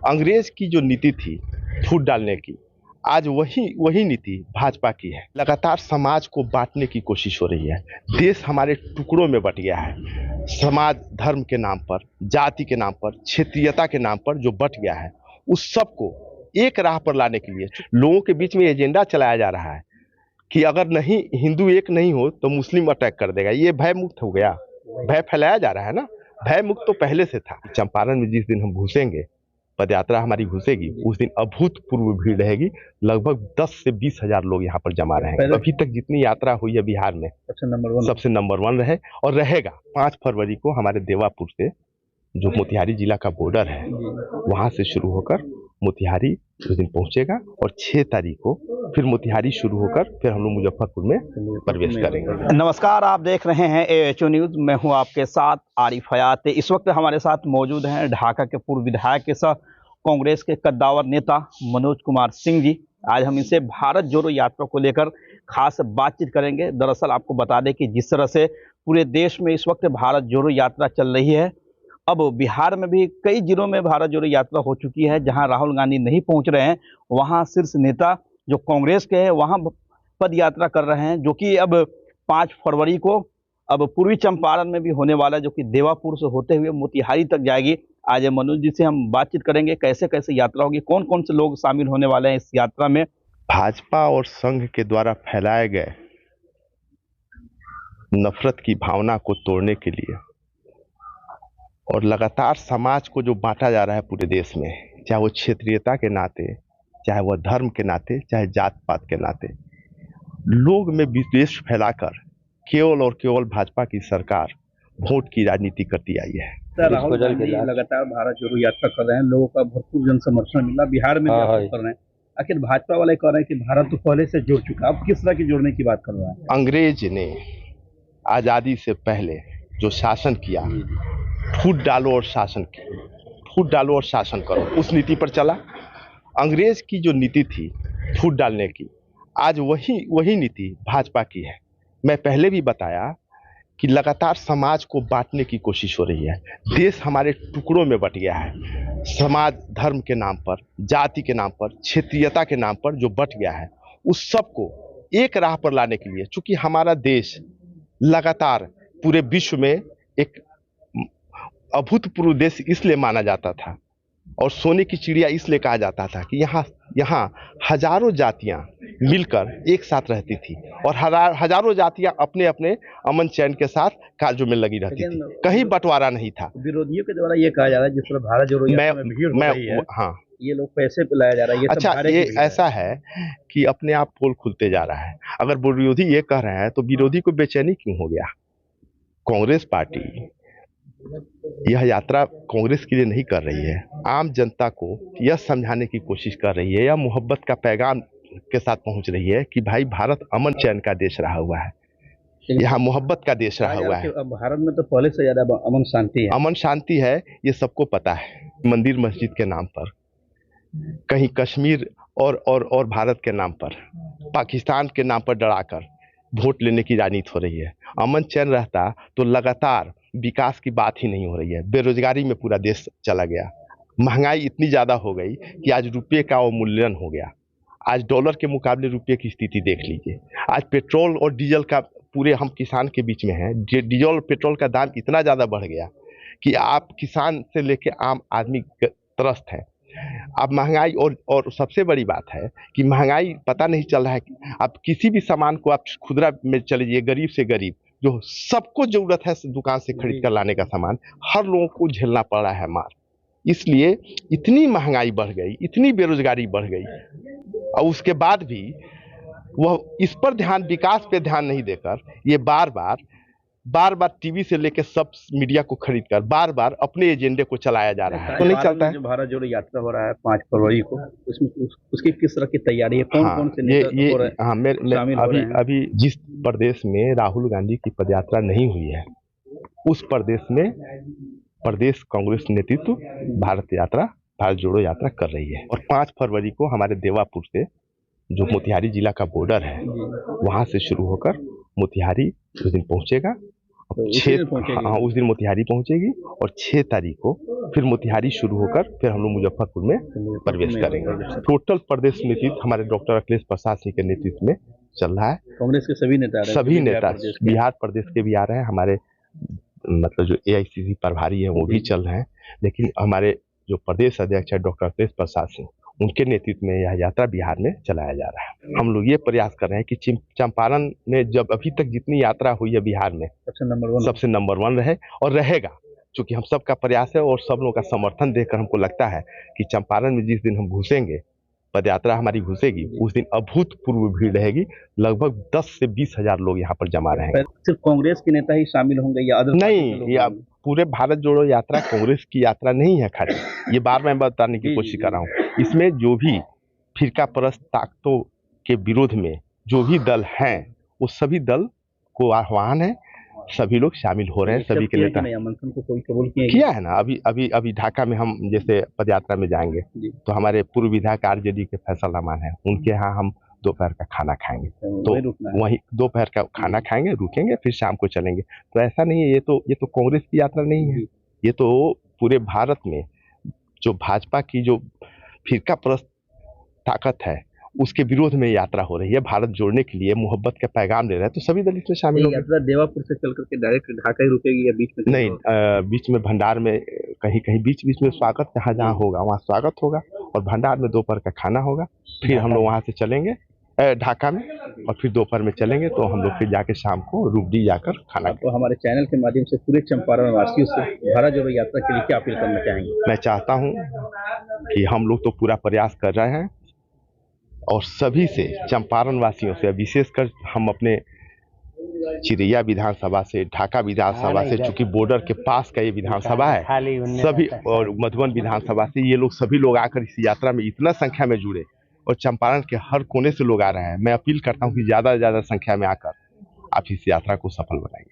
अंग्रेज की जो नीति थी फूट डालने की, आज वही नीति भाजपा की है। लगातार समाज को बांटने की कोशिश हो रही है। देश हमारे टुकड़ों में बट गया है। समाज धर्म के नाम पर, जाति के नाम पर, क्षेत्रीयता के नाम पर जो बट गया है, उस सबको एक राह पर लाने के लिए लोगों के बीच में एजेंडा चलाया जा रहा है कि अगर नहीं हिंदू एक नहीं हो तो मुस्लिम अटैक कर देगा। ये भय मुक्त हो गया, भय फैलाया जा रहा है ना। भय मुक्त तो पहले से था। चंपारण में जिस दिन हम घुसेंगे, पदयात्रा हमारी घुसेगी, उस दिन अभूतपूर्व भीड़ रहेगी। लगभग 10 से 20 हजार लोग यहाँ पर जमा रहेंगे। अभी तक जितनी यात्रा हुई है बिहार में सबसे नंबर 1 रहे और रहेगा। 5 फरवरी को हमारे देवापुर से, जो मोतिहारी जिला का बॉर्डर है, वहां से शुरू होकर मोतिहारी उस दिन पहुंचेगा और 6 तारीख को फिर मोतिहारी शुरू होकर फिर हम लोग मुजफ्फरपुर में प्रवेश करेंगे। नमस्कार, आप देख रहे हैं AHO न्यूज। मैं हूं आपके साथ आरिफ हयात। इस वक्त हमारे साथ मौजूद हैं ढाका के पूर्व विधायक के साथ कांग्रेस के कद्दावर नेता मनोज कुमार सिंह जी। आज हम इनसे भारत जोड़ो यात्रा को लेकर खास बातचीत करेंगे। दरअसल आपको बता दें कि जिस तरह से पूरे देश में इस वक्त भारत जोड़ो यात्रा चल रही है, अब बिहार में भी कई जिलों में भारत जोड़ो यात्रा हो चुकी है। जहां राहुल गांधी नहीं पहुंच रहे हैं, वहां शीर्ष नेता जो कांग्रेस के हैं वहां पद यात्रा कर रहे हैं, जो कि अब 5 फरवरी को अब पूर्वी चंपारण में भी होने वाला है, जो कि देवापुर से होते हुए मोतिहारी तक जाएगी। आज मनोज जी से हम बातचीत करेंगे कैसे कैसे यात्रा होगी, कौन कौन से लोग शामिल होने वाले हैं इस यात्रा में। भाजपा और संघ के द्वारा फैलाए गए नफरत की भावना को तोड़ने के लिए और लगातार समाज को जो बांटा जा रहा है पूरे देश में, चाहे वो क्षेत्रीयता के नाते, चाहे वह धर्म के नाते, चाहे जात पात के नाते, लोग में विद्वेष फैलाकर केवल और केवल भाजपा की सरकार वोट की राजनीति करती आई है। राहुल गांधी लगातार भारत जोड़ो यात्रा कर रहे हैं, लोगों का भरपूर जन समर्थन मिला, बिहार में भी कर रहे हैं। आखिर भाजपा वाले कह रहे हैं कि भारत तो पहले से जुड़ चुका, अब किस तरह की जोड़ने की बात कर रहा है? अंग्रेज ने आजादी से पहले जो शासन किया, फूट डालो और शासन फूट डालो और शासन करो, उस नीति पर चला। अंग्रेज की जो नीति थी फूट डालने की, आज वही नीति भाजपा की है। मैं पहले भी बताया कि लगातार समाज को बांटने की कोशिश हो रही है। देश हमारे टुकड़ों में बट गया है। समाज धर्म के नाम पर, जाति के नाम पर, क्षेत्रीयता के नाम पर जो बट गया है, उस सबको एक राह पर लाने के लिए, चूंकि हमारा देश लगातार पूरे विश्व में एक अभूतपूर्व देश इसलिए माना जाता था और सोने की चिड़िया इसलिए कहा जाता था कि यहाँ हजारों जातियां मिलकर एक साथ रहती थी और हजारों जातियां अपने अपने अमन चैन के साथ कार्यों में लगी रहती थी। कहीं बंटवारा नहीं था। विरोधियों के द्वारा ये कहा जा रहा है जिस तरह भारत जोड़ो यात्रा में भीड़ हो रही है, हाँ, ये लोग पैसे पे लाया जा रहा है। ये अच्छा, ये ऐसा है कि अपने आप पोल खुलते जा रहा है। अगर विरोधी ये कह रहे हैं तो विरोधी को बेचैनी क्यों हो गया? कांग्रेस पार्टी यह यात्रा कांग्रेस के लिए नहीं कर रही है, आम जनता को यह समझाने की कोशिश कर रही है, या मोहब्बत का पैगाम के साथ पहुंच रही है कि भाई भारत अमन चैन का देश रहा हुआ है, यहाँ मोहब्बत का देश रहा हुआ है। भारत में तो पहले से ज्यादा अमन शांति है, ये सबको पता है। मंदिर मस्जिद के नाम पर, कहीं कश्मीर और भारत के नाम पर, पाकिस्तान के नाम पर डराकर वोट लेने की राजनीति हो रही है। अमन चैन रहता तो लगातार विकास की बात ही नहीं हो रही है। बेरोजगारी में पूरा देश चला गया, महंगाई इतनी ज्यादा हो गई कि आज रुपये का अवमूल्यन हो गया। आज डॉलर के मुकाबले रुपये की स्थिति देख लीजिए। आज पेट्रोल और डीजल का, पूरे हम किसान के बीच में हैं, डीजल और पेट्रोल का दाम इतना ज़्यादा बढ़ गया कि आप किसान से लेके आम आदमी त्रस्त है। अब महंगाई और सबसे बड़ी बात है कि महंगाई पता नहीं चल रहा है कि आप किसी भी सामान को आप खुदरा में चले जाइए, गरीब से गरीब, जो सबको जरूरत है दुकान से खरीद कर लाने का सामान, हर लोगों को झेलना पड़ रहा है मार। इसलिए इतनी महंगाई बढ़ गई, इतनी बेरोजगारी बढ़ गई, और उसके बाद भी वह इस पर ध्यान, विकास पे ध्यान नहीं देकर ये बार बार टीवी से लेकर सब मीडिया को खरीद कर बार बार अपने एजेंडे को चलाया जा रहा है। तो नहीं चलता है। जो भारत जोड़ो यात्रा हो रहा है 5 फरवरी को, उसकी किस तरह की तैयारी है, कौन से नेता अभी जिस प्रदेश में राहुल गांधी की पदयात्रा नहीं हुई है, उस प्रदेश में प्रदेश कांग्रेस नेतृत्व भारत जोड़ो यात्रा कर रही है। और 5 फरवरी को हमारे देवापुर से, जो मोतिहारी जिला का बॉर्डर है, वहां से शुरू होकर मोतिहारी उस दिन पहुंचेगा अब उसी छः दिन पहुंचेगी? हाँ उस दिन मोतिहारी पहुंचेगी और 6 तारीख को फिर मोतिहारी शुरू होकर फिर हम लोग मुजफ्फरपुर में प्रवेश करेंगे। टोटल प्रदेश नेतृत्व हमारे डॉक्टर अखिलेश प्रसाद सिंह के नेतृत्व में चल रहा है। कांग्रेस के सभी नेता आ रहे हैं, सभी नेता प्रदेश के। बिहार प्रदेश के भी आ रहे हैं, हमारे मतलब जो एआईसीसी प्रभारी है वो भी चल रहे हैं, लेकिन हमारे जो प्रदेश अध्यक्ष है डॉक्टर अखिलेश प्रसाद सिंह, उनके नेतृत्व में यह यात्रा बिहार में चलाया जा रहा है। हम लोग ये प्रयास कर रहे हैं कि चंपारण में जब अभी तक जितनी यात्रा हुई है बिहार में सबसे नंबर 1 रहे और रहेगा, क्योंकि हम सबका प्रयास है और सब लोगों का समर्थन देखकर हमको लगता है कि चंपारण में जिस दिन हम घुसेंगे, पदयात्रा हमारी घुसेगी, उस दिन अभूतपूर्व भीड़ रहेगी। लगभग 10 से 20 हजार लोग यहाँ पर जमा रहेंगे। सिर्फ कांग्रेस के नेता ही शामिल होंगे या नहीं, या पूरे भारत जोड़ो यात्रा कांग्रेस की यात्रा नहीं है खाली, ये बार मैं बताने की कोशिश कर रहा हूँ। इसमें जो भी फिरका परस्त ताकतों के विरोध में जो भी दल हैं, वो सभी दल को आह्वान है, सभी लोग शामिल हो रहे हैं, सभी के नेता आमंत्रण को कोई कबूल किया है ना। अभी ढाका में हम जैसे पदयात्रा में जाएंगे तो हमारे पूर्व विधायक आरजेडी के फैसल रहमान है, उनके यहाँ हम दोपहर का खाना खाएंगे, तो वहीं दोपहर का खाना खाएंगे, रुकेंगे, फिर शाम को चलेंगे। तो ऐसा नहीं है, ये तो कांग्रेस की यात्रा नहीं है, ये तो पूरे भारत में जो भाजपा की जो फिरका परस्त ताकत है उसके विरोध में यात्रा हो रही है। भारत जोड़ने के लिए मोहब्बत का पैगाम दे रहा है, तो सभी दल इसमें शामिल होंगे। यात्रा देवापुर से चल करके डायरेक्ट ढाका ही रुकेगी या बीच में? नहीं, बीच में भंडार में कहीं बीच में स्वागत जहाँ होगा वहाँ स्वागत होगा, और भंडार में दोपहर का खाना होगा। फिर हम लोग वहाँ से चलेंगे ढाका में, और फिर दोपहर में चलेंगे तो हम लोग फिर जाके शाम को रूपडी जाकर खाना। तो हमारे चैनल के माध्यम से पूरे चंपारण वासियों से भारत जोड़ो यात्रा के लिए क्या अपील करना चाहेंगे? मैं चाहता हूँ कि हम लोग तो पूरा प्रयास कर रहे हैं, और सभी से, चंपारण वासियों से, विशेषकर हम अपने चिरैया विधानसभा से, ढाका विधानसभा से, चूंकि बॉर्डर के पास का ये विधानसभा है, सभी, और मधुबन विधानसभा से, ये लोग सभी लोग आकर इस यात्रा में इतना संख्या में जुड़े, और चंपारण के हर कोने से लोग आ रहे हैं। मैं अपील करता हूँ कि ज़्यादा से ज़्यादा संख्या में आकर आप इस यात्रा को सफल बनाइए।